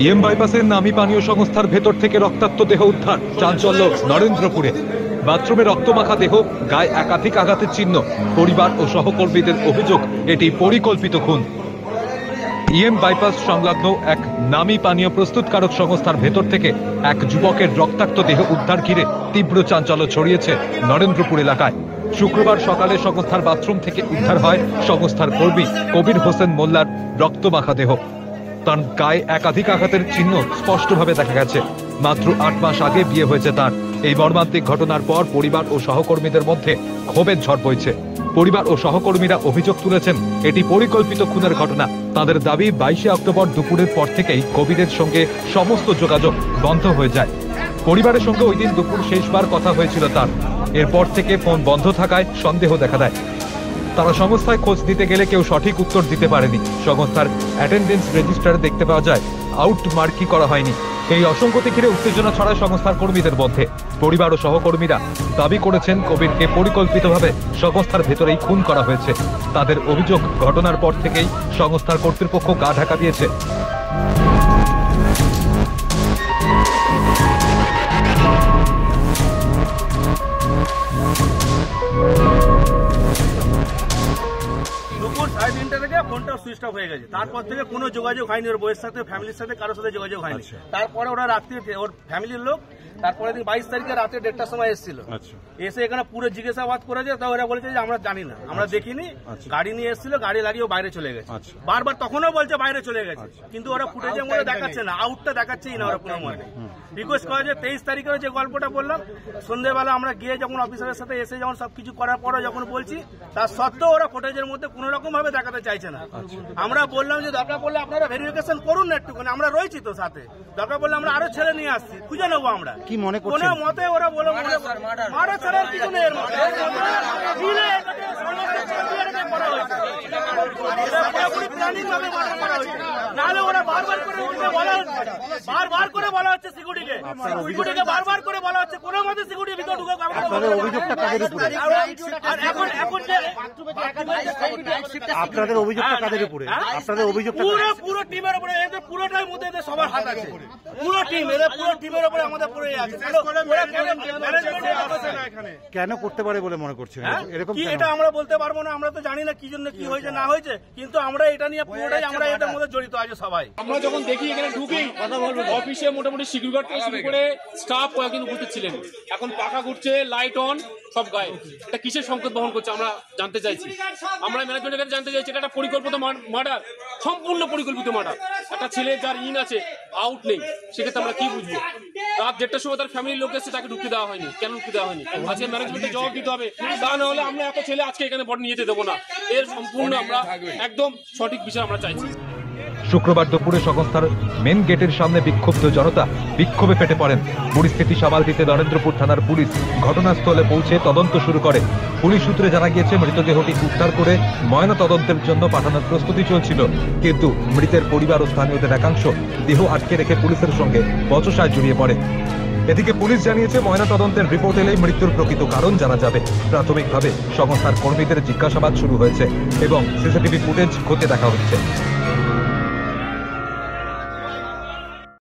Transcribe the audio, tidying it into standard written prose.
EM বাইপাসের নামী পানীয় সংস্থার ভেতর থেকে রক্তাক্ত দেহ উদ্ধার, চাঞ্চল্য নরেন্দ্রপুরে। বাথরুমে রক্তমাখা দেহ, গায়ে একাধিক আঘাতের চিহ্ন। পরিবার ও সহকর্মীদের অভিযোগ এটি পরিকল্পিত খুন। ইএম বাইপাস সংলগ্ন এক নামী পানীয় প্রস্তুতকারক সংস্থার ভেতর থেকে এক যুবকের রক্তাক্ত দেহ উদ্ধার ঘিরে তীব্র চাঞ্চল্য ছড়িয়েছে নরেন্দ্রপুর এলাকায়। শুক্রবার সকালে সংস্থার বাথরুম থেকে উদ্ধার হয় সংস্থার কর্মী কবির হোসেন মোল্লার রক্তমাখা দেহ। তার গায়ে একাধিক আঘাতের চিহ্ন স্পষ্টভাবে দেখা গেছে। মাত্র 8 মাস আগে বিয়ে হয়েছে তার। এই মর্মান্তিক ঘটনার পর পরিবার ও সহকর্মীদের মধ্যে ক্ষোভের ঝড় বইছে। পরিবার ও সহকর্মীরা অভিযোগ তুলেছেন এটি পরিকল্পিত খুনের ঘটনা। তাদের দাবি 22শে অক্টোবর দুপুরের পর থেকেই কবিরের সঙ্গে সমস্ত যোগাযোগ বন্ধ হয়ে যায়। পরিবারের সঙ্গে ওই দিন দুপুর শেষবার কথা হয়েছিল তার। এরপর থেকে ফোন বন্ধ থাকায় সন্দেহ দেখা দেয়। তারা সংস্থায় খোঁজ দিতে গেলে কেউ সঠিক উত্তর দিতে পারেনি। সংস্থার অ্যাটেন্ডেন্স রেজিস্টারে দেখতে পাওয়া যায় আউট মার্কই করা হয়নি। এই অসঙ্গতি ঘিরে উত্তেজনা ছড়ায় সংস্থার কর্মীদের মধ্যে। পরিবার ও সহকর্মীরা দাবি করেছেন কবিরকে পরিকল্পিতভাবে সংস্থার ভেতরেই খুন করা হয়েছে। তাদের অভিযোগ, ঘটনার পর থেকেই সংস্থার কর্তৃপক্ষ গা ঢাকা দিয়েছে। দুপুর 3:30 থেকে ফোনটা সুইচ অফ হয়ে গেছে। তারপর থেকে কোনো যোগাযোগ হয়নি ওর বউয়ের সাথে, ফ্যামিলির সাথে কারোর সাথে যোগাযোগ হয়নি। তারপরে ওরা রাত্রি ওর ফ্যামিলির লোক তারপরে দিন 22 তারিখে রাতে 1:30টার সময় এসেছিল। এসে এখানে পুরো জিজ্ঞাসাবাদ করেছে। তা ওরা বলেছে যে আমরা জানি না, আমরা দেখিনি। গাড়ি নিয়ে এসেছিল, গাড়ি লাগিয়ে বাইরে চলে গেছে। বারবার তখনও বলছে বাইরে চলে গেছে, কিন্তু ওরা ফুটেজের মধ্যে দেখাচ্ছে না, আউটটা দেখাচ্ছেই না ওরা কোনো মতে। রিকোয়েস্ট করা যে 23 তারিখের যে গল্পটা বললাম, সন্ধ্যেবেলা আমরা গিয়ে যখন অফিসারের সাথে এসে যখন সবকিছু করার পরে যখন বলছি, তার সত্ত্বেও ওরা ফুটেজের মধ্যে কোন রকম ভাবে দেখাতে চাইছে না। আমরা বললাম যে দরকার পড়লে আপনারা ভেরিফিকেশন করুন না একটুখানি, আমরা রয়েছি তো সাথে। দরকার পড়লে আমরা আরো ছেলে নিয়ে আসছি, খুঁজে নেবো আমরা। কি মনে করছেন? কোনো মতে ওরা বলে মারা ছাড়ার কিছু নেই। এর মধ্যে নাহলে ওরা বারবার করে বলা হচ্ছে সিকিউরিটিকে বারবার করে বলা হচ্ছে কোনো মতে সিকিউরিটি ভিতরে ঢুকে। আপনাদের অভিযোগটা কাদের উপরে? আপনাদের অভিযোগটা পুরো টিমের উপরে, এদের পুরোটার মধ্যে এদের সবার হাত আছে। পুরো টিম, এদের পুরো টিমের উপরে আমাদের পুরো আছে। কেন করতে পারে বলে মনে করছেন এরকম? এটা আমরা বলতে পারবো না, আমরা তো জানি না কি জন্য কি হয়েছে না হয়েছে, কিন্তু আমরা এটা নিয়ে পুরোটাই আমরা এটার মধ্যে জড়িত আছে সবাই। আমরা যখন দেখি এখানে ঢুকেই অফিসে মোটামুটি সিকিউরিটি গার্ড থেকে শুরু করে স্টাফ কয়েকদিন উপস্থিত ছিলেন। এখন পাখা ঘুরছে, লাইট অন, সব গায়ে। এটা কিসের সংকেত বহন করছে আমরা জানতে চাইছি। আমরা ম্যানেজমেন্টের কাছে জানতে চাইছি এটা একটা পরিকল্পিত মার্ডার, সম্পূর্ণ পরিকল্পিত মার্ডার। একটা ছেলে যার ইন আছে, আউট নেই, সেক্ষেত্রে আমরা কি বুঝবো? রাত 1:30টার সময় তার ফ্যামিলির লোক এসে তাকে ঢুকতে দেওয়া হয়নি। কেন ঢুকতে দেওয়া হয়নি? আজকে ম্যানেজমেন্টে জবাব দিতে হবে। তা না হলে আমরা এত ছেলে আজকে এখানে বডি নিয়ে যেতে দেবো না। এর সম্পূর্ণ আমরা একদম সঠিক বিষয় আমরা চাইছি। শুক্রবার দুপুরে সংস্থার মেন গেটের সামনে বিক্ষুব্ধ জনতা বিক্ষোভে ফেটে পড়েন। পরিস্থিতি সামাল দিতে নরেন্দ্রপুর থানার পুলিশ ঘটনাস্থলে পৌঁছে তদন্ত শুরু করে। পুলিশ সূত্রে জানা গিয়েছে মৃতদেহটি উদ্ধার করে ময়না তদন্তের জন্য পাঠানোর প্রস্তুতি চলছিল, কিন্তু মৃতের পরিবার ও স্থানীয়দের একাংশ দেহ আটকে রেখে পুলিশের সঙ্গে বচসায় জড়িয়ে পড়ে। এদিকে পুলিশ জানিয়েছে ময়না তদন্তের রিপোর্ট এলেই মৃত্যুর প্রকৃত কারণ জানা যাবে। প্রাথমিকভাবে সংস্থার কর্মীদের জিজ্ঞাসাবাদ শুরু হয়েছে এবং সিসিটিভি ফুটেজ খতিয়ে দেখা হচ্ছে।